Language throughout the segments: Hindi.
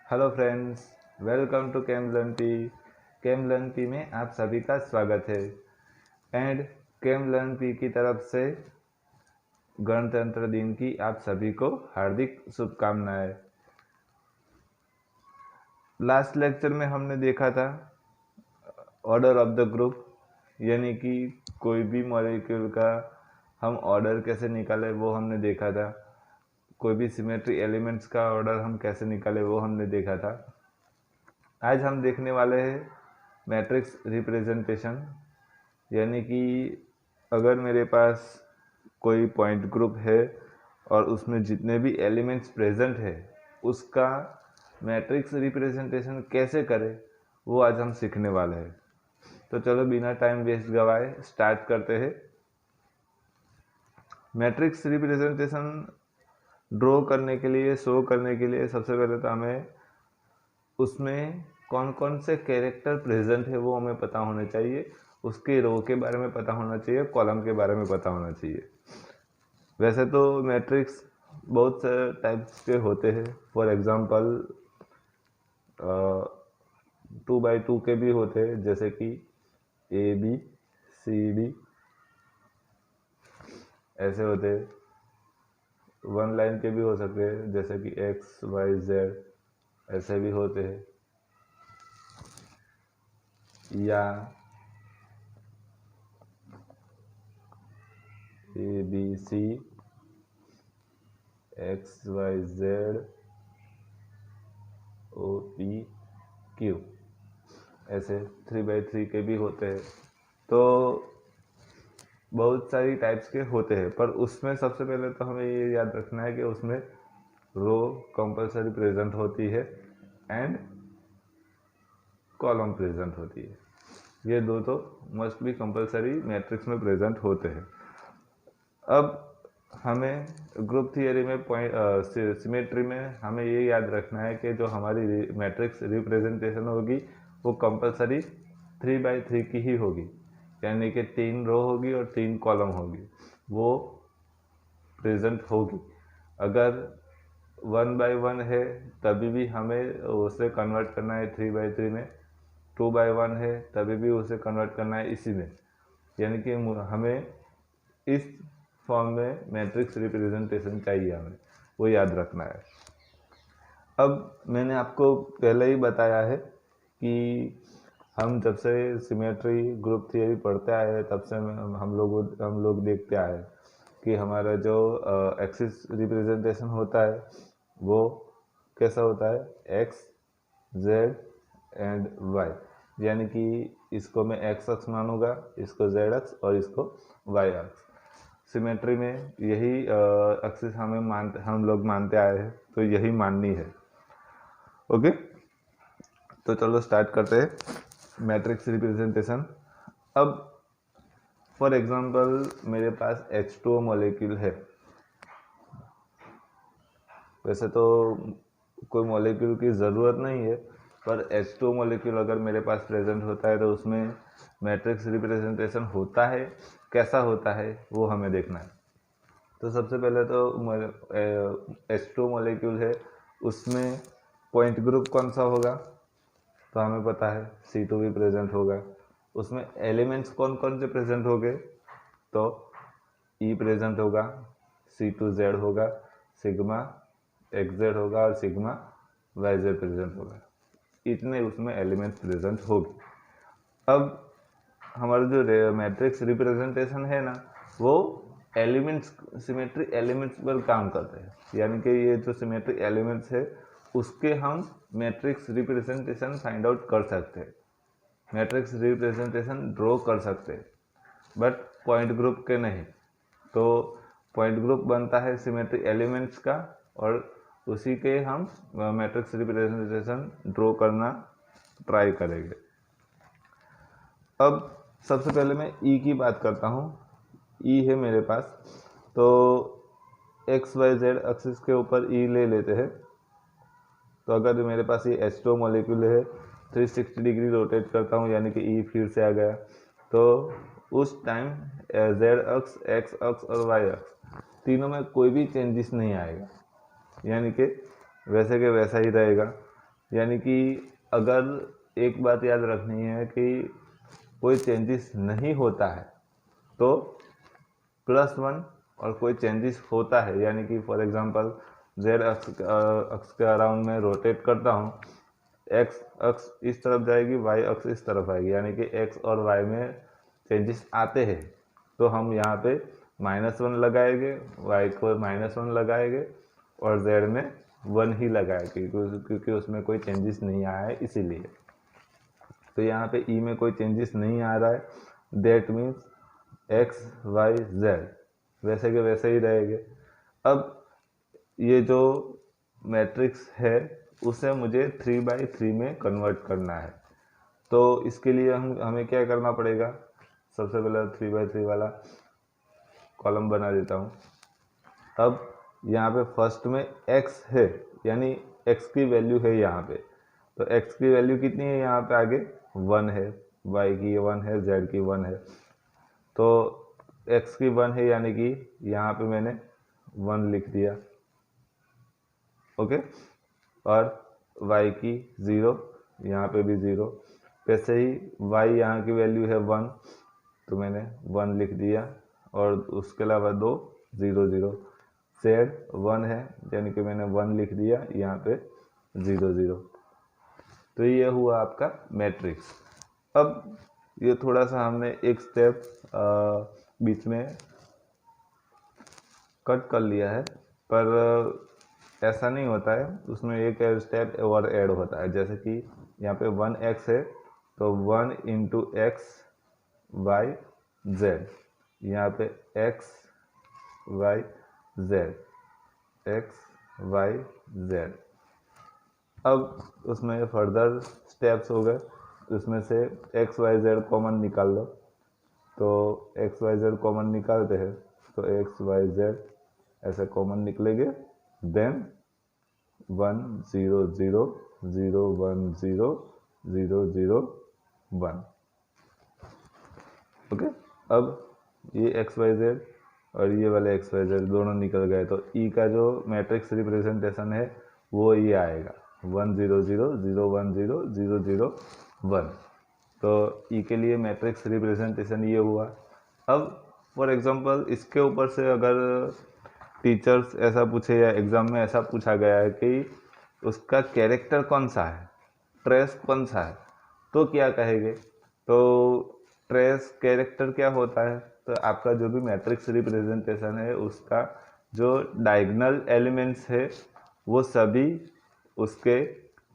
Hello friends, welcome to chem learn P. Chem learn P में आप सभी का स्वागत है। एंड केम लर्न पी की तरफ से गणतंत्र दिन की आप सभी को हार्दिक शुभकामनाएं। लास्ट लेक्चर में हमने देखा था ऑर्डर ऑफ द ग्रुप, यानी कि कोई भी मॉलिक्यूल का हम ऑर्डर कैसे निकाले वो हमने देखा था। कोई भी सिमेट्री एलिमेंट्स का ऑर्डर हम कैसे निकाले वो हमने देखा था। आज हम देखने वाले हैं मैट्रिक्स रिप्रेजेंटेशन, यानी कि अगर मेरे पास कोई पॉइंट ग्रुप है और उसमें जितने भी एलिमेंट्स प्रेजेंट है उसका मैट्रिक्स रिप्रेजेंटेशन कैसे करें वो आज हम सीखने वाले हैं। तो चलो बिना टाइम वेस्ट गवाए स्टार्ट करते हैं। मैट्रिक्स रिप्रेजेंटेशन ड्रॉ करने के लिए, शो करने के लिए सबसे पहले तो हमें उसमें कौन कौन से कैरेक्टर प्रेजेंट है वो हमें पता होना चाहिए, उसके रो के बारे में पता होना चाहिए, कॉलम के बारे में पता होना चाहिए। वैसे तो मैट्रिक्स बहुत से टाइप्स के होते हैं। फॉर एग्जांपल 2x2 के भी होते हैं, जैसे कि ए बी सी डी ऐसे होते हैं। 1 लाइन के भी हो सकते हैं, जैसे कि एक्स वाई जेड ऐसे भी होते हैं। या A B C X Y Z O P Q ऐसे 3x3 के भी होते हैं। तो बहुत सारी टाइप्स के होते हैं, पर उसमें सबसे पहले तो हमें ये याद रखना है कि उसमें रो कंपलसरी प्रेजेंट होती है एंड कॉलम प्रेजेंट होती है। ये दो तो मस्ट बी कंपलसरी मैट्रिक्स में प्रेजेंट होते हैं। अब हमें ग्रुप थियरी में सिमेट्री में हमें ये याद रखना है कि जो हमारी मैट्रिक्स रिप्रेजेंटेशन होगी वो कंपलसरी 3x3 की ही होगी, यानी कि 3 रो होगी और 3 कॉलम होगी, वो प्रेजेंट होगी। अगर 1x1 है तभी भी हमें उसे कन्वर्ट करना है 3x3 में, 2x1 है तभी भी उसे कन्वर्ट करना है इसी में, यानी कि हमें इस फॉर्म में मैट्रिक्स रिप्रेजेंटेशन चाहिए, हमें वो याद रखना है। अब मैंने आपको पहले ही बताया है कि हम जब से सिमेट्री ग्रुप थियरी पढ़ते आए हैं तब से हम लोग देखते आए हैं कि हमारा जो एक्सिस रिप्रेजेंटेशन होता है वो कैसा होता है, एक्स जेड एंड वाई, यानी कि इसको मैं एक्स अक्ष मानूंगा, इसको जेड अक्ष और इसको वाई अक्ष। सिमेट्री में यही एक्सिस हम लोग मानते आए हैं, तो यही माननी है। ओके, तो चलो स्टार्ट करते हैं मैट्रिक्स रिप्रेजेंटेशन। अब फॉर एग्जांपल मेरे पास H2O मॉलिक्यूल है। वैसे तो कोई मॉलिक्यूल की ज़रूरत नहीं है, पर H2O मॉलिक्यूल अगर मेरे पास प्रेजेंट होता है तो उसमें मैट्रिक्स रिप्रेजेंटेशन होता है, कैसा होता है वो हमें देखना है। तो सबसे पहले तो H2O मॉलिक्यूल है, उसमें पॉइंट ग्रुप कौन सा होगा, तो हमें पता है C2 भी प्रेजेंट होगा। उसमें एलिमेंट्स कौन कौन से प्रेजेंट होंगे, तो E प्रेजेंट होगा, C2Z होगा, सिग्मा XZ होगा और सिग्मा YZ प्रेजेंट होगा। इतने उसमें एलिमेंट्स प्रेजेंट होगी। अब हमारा जो मैट्रिक्स रिप्रेजेंटेशन है ना, वो एलिमेंट्स, सिमेट्री एलिमेंट्स पर काम करते हैं, यानी कि ये जो सिमेट्री एलिमेंट्स है उसके हम मैट्रिक्स रिप्रेजेंटेशन फाइंड आउट कर सकते हैं, मैट्रिक्स रिप्रेजेंटेशन ड्रॉ कर सकते हैं, बट पॉइंट ग्रुप के नहीं। तो पॉइंट ग्रुप बनता है सिमेट्री एलिमेंट्स का और उसी के हम मैट्रिक्स रिप्रेजेंटेशन ड्रॉ करना ट्राई करेंगे। अब सबसे पहले मैं ई की बात करता हूँ। ई है मेरे पास, तो एक्स वाई जेड एक्सिस के ऊपर ई ले लेते हैं। तो अगर मेरे पास ये H2O मॉलिक्यूल है, 360 डिग्री रोटेट करता हूँ, यानी कि ई फिर से आ गया, तो उस टाइम जेड अक्ष, एक्स अक्ष और वाई अक्ष तीनों में कोई भी चेंजेस नहीं आएगा, यानी कि वैसे के वैसा ही रहेगा। यानी कि अगर एक बात याद रखनी है कि कोई चेंजेस नहीं होता है तो +1, और कोई चेंजेस होता है यानी कि फॉर एग्जांपल जेड अक्ष के अराउंड में रोटेट करता हूँ, एक्स अक्ष इस तरफ जाएगी, वाई अक्ष इस तरफ आएगी, यानी कि एक्स और वाई में चेंजेस आते हैं तो हम यहाँ पे -1 लगाएंगे, वाई को -1 लगाएंगे और जेड में 1 ही लगाएंगे क्योंकि उसमें कोई चेंजेस नहीं आया है इसीलिए। तो यहाँ पे ई में कोई चेंजेस नहीं आ रहा है, that means X Y Z वैसे के वैसे ही रहेंगे। अब ये जो मैट्रिक्स है उसे मुझे 3/3 में कन्वर्ट करना है, तो इसके लिए हमें क्या करना पड़ेगा, सबसे पहले 3/3 वाला कॉलम बना देता हूँ। अब यहाँ पे फर्स्ट में x है यानी x की वैल्यू है यहाँ पे, तो x की वैल्यू कितनी है यहाँ पे आगे 1 है, y की 1 है, z की 1 है, तो x की 1 है यानी कि यहाँ पे मैंने 1 लिख दिया, ओके, और y की 0, यहाँ पे भी 0, वैसे ही y यहाँ की वैल्यू है 1 तो मैंने 1 लिख दिया, और उसके अलावा 2 0 0, z 1 है यानी कि मैंने 1 लिख दिया, यहाँ पे 0 0। तो ये हुआ आपका मैट्रिक्स। अब ये थोड़ा सा हमने एक स्टेप बीच में कट कर लिया है, पर ऐसा नहीं होता है, उसमें एक स्टेप और ऐड होता है। जैसे कि यहाँ पे 1x है तो 1 × x y z, यहाँ पे x y z, x y z। अब उसमें फर्दर स्टेप्स हो गए, उसमें से x y z कॉमन निकाल लो, तो x y z कॉमन निकालते हैं तो x y z ऐसे कॉमन निकलेंगे, देन 1 0 0 0 1 0 0 0 1, ओके। अब ये x y z और ये वाले x y z दोनों निकल गए, तो e का जो मैट्रिक्स रिप्रेजेंटेशन है वो ये आएगा 1 0 0 0 1 0 0 0 1। तो e के लिए मैट्रिक्स रिप्रेजेंटेशन ये हुआ। अब फॉर एग्जांपल इसके ऊपर से अगर टीचर्स ऐसा पूछे या एग्ज़ाम में ऐसा पूछा गया है कि उसका कैरेक्टर कौन सा है, ट्रेस कौन सा है, तो क्या कहेंगे? तो ट्रेस कैरेक्टर क्या होता है, तो आपका जो भी मैट्रिक्स रिप्रेजेंटेशन है उसका जो डायगोनल एलिमेंट्स है वो सभी उसके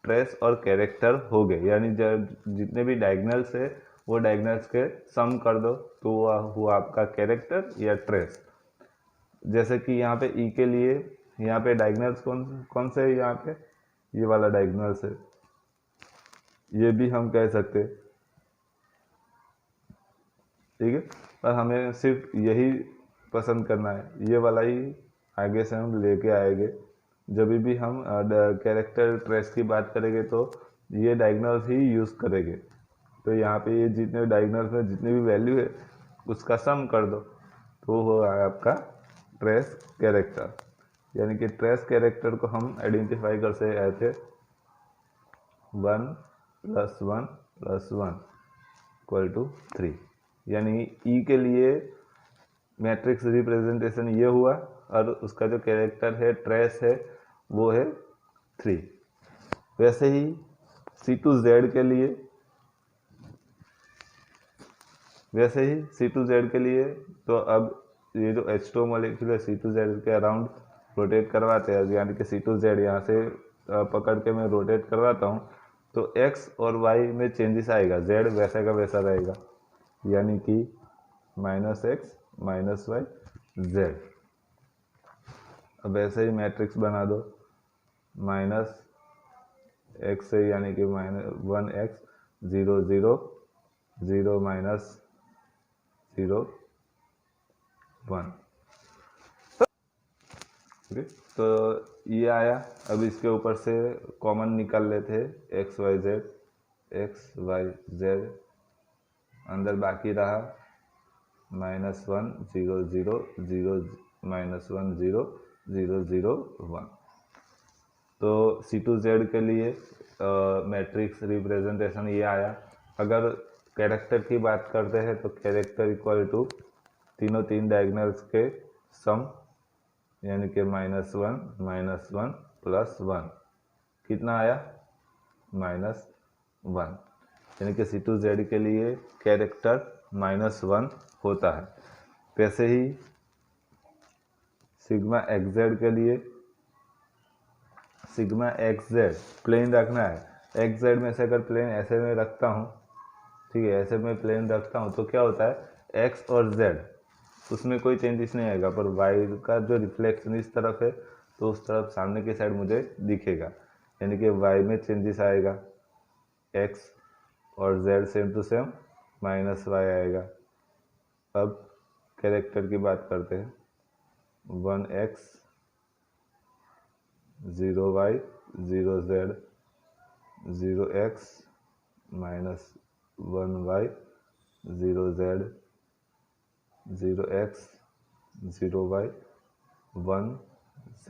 ट्रेस और कैरेक्टर हो गए, यानी जितने भी डायगोनल्स है वो डायगोनल्स के सम कर दो तो वो हुआ आपका कैरेक्टर या ट्रेस। जैसे कि यहाँ पे ई के लिए यहाँ पे डायगोनल्स कौन कौन से है, यहाँ पे ये वाला डायगोनल्स है, ये भी हम कह सकते, ठीक है, पर हमें सिर्फ यही पसंद करना है, ये वाला ही आगे से हम लेके आएंगे। जब भी हम कैरेक्टर ट्रेस की बात करेंगे तो ये डायगोनल्स ही यूज़ करेंगे। तो यहाँ पे ये जितने डायगोनल्स में जितनी भी वैल्यू है उसका सम कर दो तो वो है आपका ट्रेस कैरेक्टर। यानी कि ट्रेस कैरेक्टर को हम आइडेंटिफाई कर सकते ऐसे 1 + 1 + 1 = 3, यानी ई के लिए मैट्रिक्स रिप्रेजेंटेशन ये हुआ और उसका जो कैरेक्टर है ट्रेस है वो है 3। वैसे ही C2Z के लिए के लिए तो अब ये जो H2 मॉलिक्यूल है C2Z के अराउंड रोटेट करवाते हैं, यानी कि C2Z यहाँ से पकड़ के मैं रोटेट करवाता हूँ तो x और y में चेंजेस आएगा, z वैसा का वैसा रहेगा, यानी कि -x -y z। अब ऐसे ही मैट्रिक्स बना दो, -x से यानी कि -1x 0 0 0 -0 1, ओके। तो ये आया। अब इसके ऊपर से कॉमन निकाल लेते हैं x y z, अंदर बाकी रहा -1 0 0 0 -1 0 0 0 1। तो C2Z के लिए मैट्रिक्स रिप्रेजेंटेशन ये आया। अगर कैरेक्टर की बात करते हैं तो कैरेक्टर इक्वल टू तीन डायगोनल्स के सम, यानी कि -1 +1 कितना आया -1, यानी कि C2Z के लिए कैरेक्टर -1 होता है। वैसे ही सिग्मा XZ के लिए, सिग्मा XZ प्लेन रखना है। XZ में से अगर प्लेन ऐसे में रखता हूँ, ठीक है, ऐसे में प्लेन रखता हूँ तो क्या होता है X और Z उसमें कोई चेंजेस नहीं आएगा, पर Y का जो रिफ्लेक्शन इस तरफ है तो उस तरफ सामने की साइड मुझे दिखेगा, यानी कि Y में चेंजेस आएगा, X और Z same to same -Y आएगा। अब कैरेक्टर की बात करते हैं, 1X 0Y 0Z 0X -1Y 0Z 0X 0Y 1Z।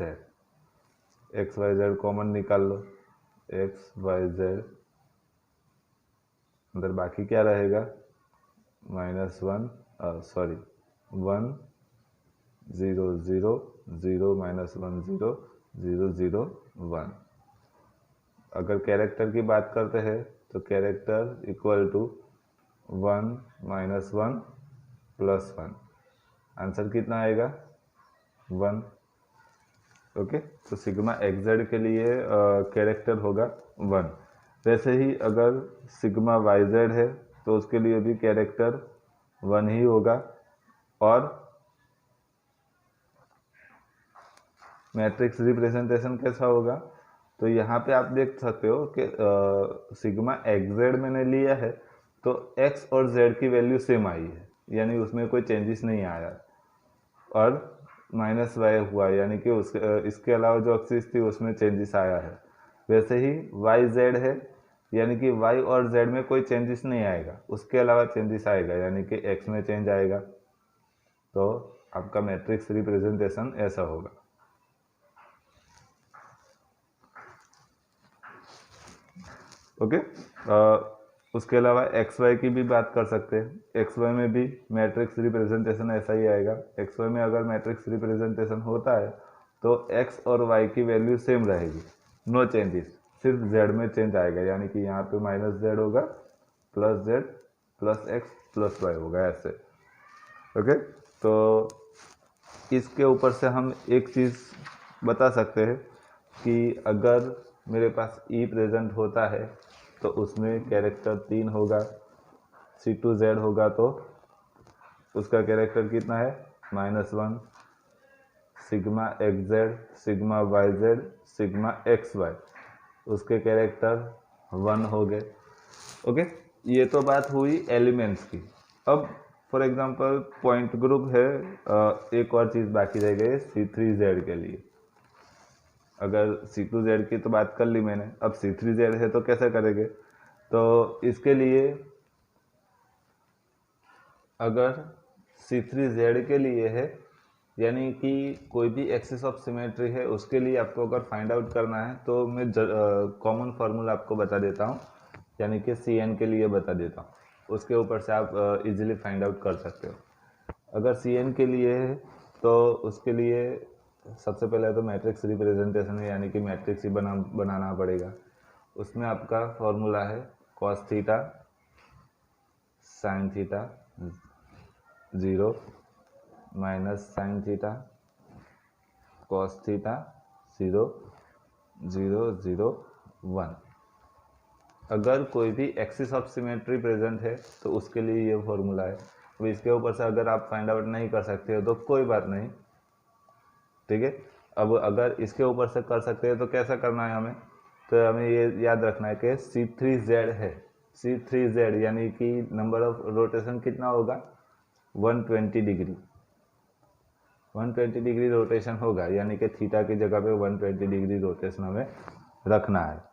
XYZ common निकाल लो, XYZ अंदर बाकी क्या रहेगा -1 1 0 0 0 0 -1 0 0 0 1। अगर कैरेक्टर की बात करते हैं तो कैरेक्टर इक्वल टू 1 -1 +1, आंसर कितना आएगा 1। ओके, तो सिग्मा XZ के लिए कैरेक्टर होगा 1। वैसे ही अगर सिग्मा YZ है तो उसके लिए भी कैरेक्टर 1 ही होगा। और मैट्रिक्स रिप्रेजेंटेशन कैसा होगा, तो यहाँ पे आप देख सकते हो कि सिग्मा XZ मैंने लिया है तो X और Z की वैल्यू सेम आई है, यानी उसमें कोई चेंजेस नहीं आया, और -Y हुआ, यानी कि इसके अलावा जो एक्सिस थी उसमें चेंजेस आया है। वैसे ही YZ है, यानी कि Y और Z में कोई चेंजेस नहीं आएगा, उसके अलावा चेंजेस आएगा, यानी कि X में चेंज आएगा। तो आपका मैट्रिक्स रिप्रेजेंटेशन ऐसा होगा। ओके, उसके अलावा XY की भी बात कर सकते हैं। XY में भी मैट्रिक्स रिप्रेजेंटेशन ऐसा ही आएगा। XY में अगर मैट्रिक्स रिप्रेजेंटेशन होता है तो X और Y की वैल्यू सेम रहेगी, नो चेंजेस, सिर्फ Z में चेंज आएगा, यानी कि यहाँ पे -Z होगा, +Z +X +Y होगा, ऐसे। ओके, तो इसके ऊपर से हम एक चीज़ बता सकते हैं कि अगर मेरे पास E प्रेजेंट होता है तो उसमें कैरेक्टर 3 होगा। C2Z होगा तो उसका कैरेक्टर कितना है -1। Sigma XZ, sigma YZ, sigma XY उसके कैरेक्टर 1 हो गए। ओके, ये तो बात हुई एलिमेंट्स की। अब फॉर एग्जांपल पॉइंट ग्रुप है, एक और चीज़ बाकी रह गई C3Z के लिए। अगर C2Z की तो बात कर ली मैंने, अब C3Z है तो कैसे करेंगे, तो इसके लिए अगर C3Z के लिए है, यानी कि कोई भी एक्सिस ऑफ सिमेट्री है, उसके लिए आपको अगर फाइंड आउट करना है तो मैं कॉमन फार्मूला आपको बता देता हूँ, यानी कि CN के लिए बता देता हूँ, उसके ऊपर से आप इजीली फाइंड आउट कर सकते हो। अगर CN के लिए है तो उसके लिए सबसे पहले तो मैट्रिक्स रिप्रेजेंटेशन है, यानी कि मैट्रिक्स ही बनाना पड़ेगा। उसमें आपका फॉर्मूला है cos theta sin theta 0 sin theta cos theta 0 0 0 1। अगर कोई भी एक्सिस ऑफ सिमेट्री प्रेजेंट है तो उसके लिए ये फॉर्मूला है। अब इसके ऊपर से अगर आप फाइंड आउट नहीं कर सकते हो तो कोई बात नहीं, ठीक है। अब अगर इसके ऊपर से कर सकते हैं तो कैसा करना है हमें, तो हमें ये याद रखना है कि C3Z है, C3Z यानी कि नंबर ऑफ रोटेशन कितना होगा 120 डिग्री, 120 डिग्री रोटेशन होगा, यानी कि थीटा की जगह पे 120 डिग्री रोटेशन हमें रखना है।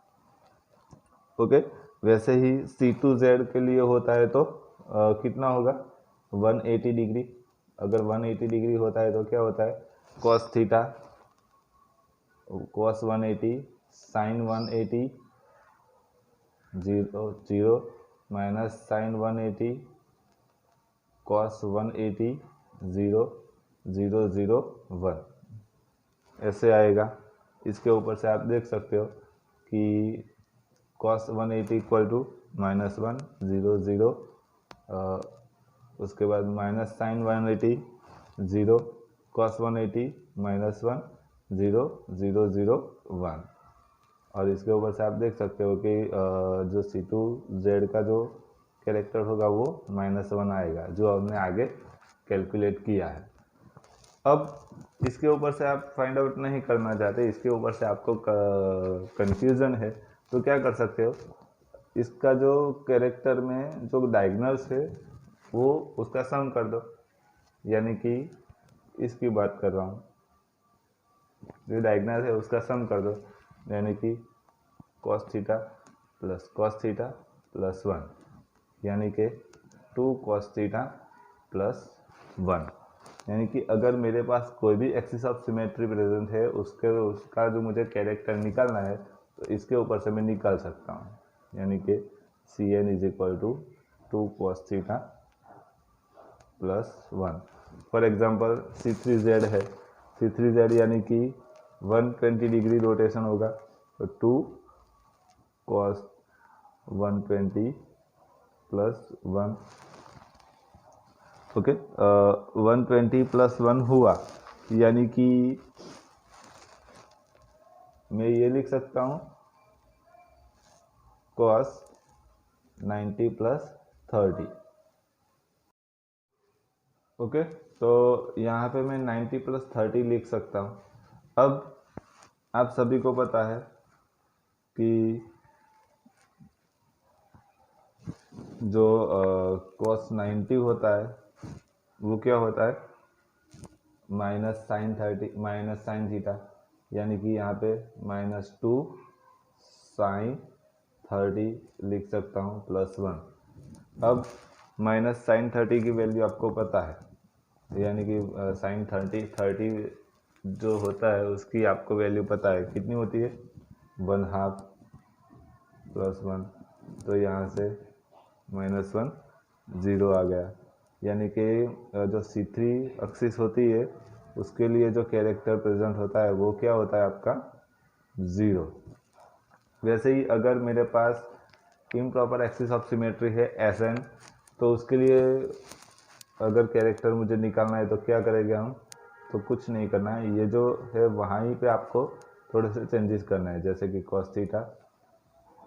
ओके, वैसे ही C2Z के लिए होता है तो कितना होगा 180 डिग्री। अगर 180 डिग्री होता है तो क्या होता है cos theta cos 180 sine 180 0 0 minus sine 180 cos 180 0 0 0 1 ऐसे आएगा। इसके ऊपर से आप देख सकते हो कि कॉस 180 इक्वल टू -1 0 0, उसके बाद माइनस साइन 180 0 कॉस 180 -1 0 0 0 1। और इसके ऊपर से आप देख सकते हो कि जो C2Z का जो कैरेक्टर होगा वो -1 आएगा, जो हमने आगे कैलकुलेट किया है। अब इसके ऊपर से आप फाइंड आउट नहीं करना चाहते, इसके ऊपर से आपको कंफ्यूजन है, तो क्या कर सकते हो, इसका जो कैरेक्टर में जो डायगोनल्स है वो उसका सम कर दो, यानी कि इसकी बात कर रहा हूँ, जो डायगोनल है उसका सम कर दो, यानी कि cos theta plus cos theta plus 1, यानी कि 2 cos थीटा प्लस 1। यानी कि अगर मेरे पास कोई भी एक्सिस ऑफ सिमेट्री प्रेजेंट है उसका जो मुझे कैरेक्टर निकालना है तो इसके ऊपर से मैं निकाल सकता हूँ, यानी कि Cn is equal to 2 cos theta plus 1। For example C3Z है, C3Z यानी कि 120 डिग्री रोटेशन होगा, तो 2 cos 120 प्लस 1, ओके। 120 प्लस 1 हुआ, यानी कि मैं ये लिख सकता हूँ cos 90 प्लस 30, ओके। तो यहाँ पे मैं 90 प्लस 30 लिख सकता हूँ। अब आप सभी को पता है कि जो cos 90 होता है वो क्या होता है, माइनस साइन थीटा, यानी कि यहाँ पे -2 साइन 30 लिख सकता हूँ प्लस 1। अब माइनस साइन 30 की वैल्यू आपको पता है, यानी कि साइन 30 जो होता है उसकी आपको वैल्यू पता है, कितनी होती है, 1/2 प्लस 1, तो यहाँ से -1 0 आ गया। यानी कि जो C3 एक्सिस होती है उसके लिए जो कैरेक्टर प्रेजेंट होता है वो क्या होता है आपका, 0। वैसे ही अगर मेरे पास इम्प्रॉपर एक्सिस ऑफ सिमेट्री है Sn, तो उसके लिए अगर कैरेक्टर मुझे निकालना है तो क्या करेंगे हम, तो कुछ नहीं करना है, ये जो है वहीं पे आपको थोड़े से चेंजेस करना है, जैसे कि cos theta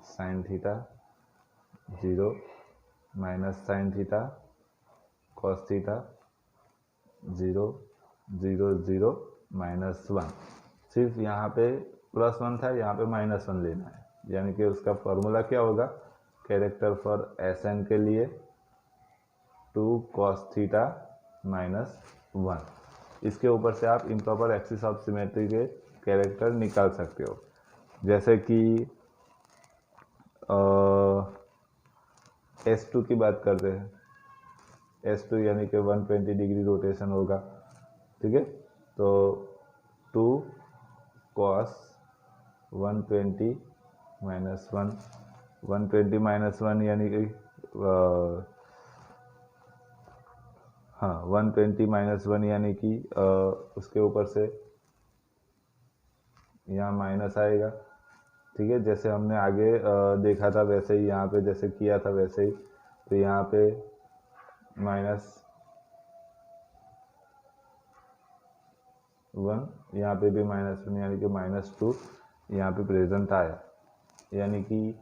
sine theta 0 minus sine theta cos theta 0 0 0 -1। सिर्फ यहाँ पे +1 था, यहाँ पे -1 लेना है, यानी कि उसका फॉर्मूला क्या होगा, कैरेक्टर फॉर Sn के लिए 2 cos थीटा -1। इसके ऊपर से आप इम्प्रॉपर एक्सिस ऑफ सिमेट्री के कैरेक्टर निकाल सकते हो, जैसे कि S2 की बात करते हैं, S2 यानी कि 120 डिग्री रोटेशन होगा, ठीक है। तो 2 cos 120 -1, 120 -1 यानी कि हाँ 120 -1 यानी कि उसके ऊपर से यहाँ माइनस आएगा, ठीक है। जैसे हमने आगे देखा था वैसे ही यहाँ पे जैसे किया था वैसे ही, तो यहाँ पे -1, यहाँ पे भी -1 यानी कि -2 यहाँ पे प्रेजेंट आया, यानी कि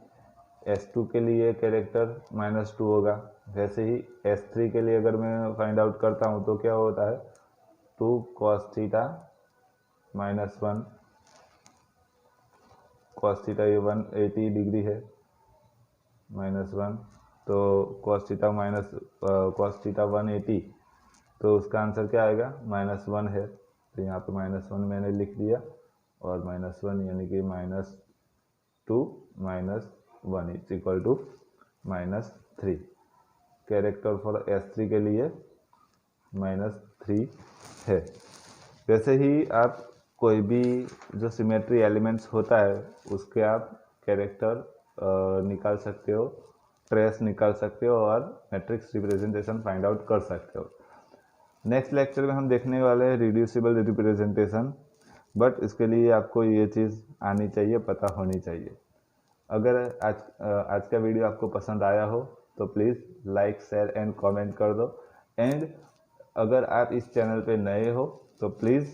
S2 के लिए कैरेक्टर -2 होगा। वैसे ही S3 के लिए अगर मैं फाइंड आउट करता हूँ तो क्या होता है, 2 cos थीटा -1, cos थीटा ये 180 डिग्री है -1, तो cos थीटा cos थीटा 180, तो उसका आंसर क्या आएगा, -1 है, तो यहाँ पे -1 मैंने लिख दिया, और -1 यानी कि -2 -1 is equal to -3। Character for S3 के लिए -3 है। वैसे ही आप कोई भी जो सिमेट्री एलिमेंट्स होता है उसके आप कैरेक्टर निकाल सकते हो, ट्रेस निकाल सकते हो और मैट्रिक्स रिप्रेजेंटेशन फाइंड आउट कर सकते हो। नेक्स्ट लेक्चर में हम देखने वाले हैं रिड्यूसिबल रिप्रेजेंटेशन, बट इसके लिए आपको ये चीज़ आनी चाहिए, पता होनी चाहिए। अगर आज का वीडियो आपको पसंद आया हो तो please like share and comment कर दो। एंड अगर आप इस चैनल पे नए हो तो प्लीज़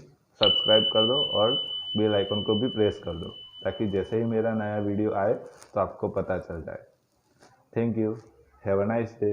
सब्सक्राइब कर दो और बेल आइकन को भी प्रेस कर दो, ताकि जैसे ही मेरा नया वीडियो आए तो आपको पता चल जाए। Thank you, have a nice day.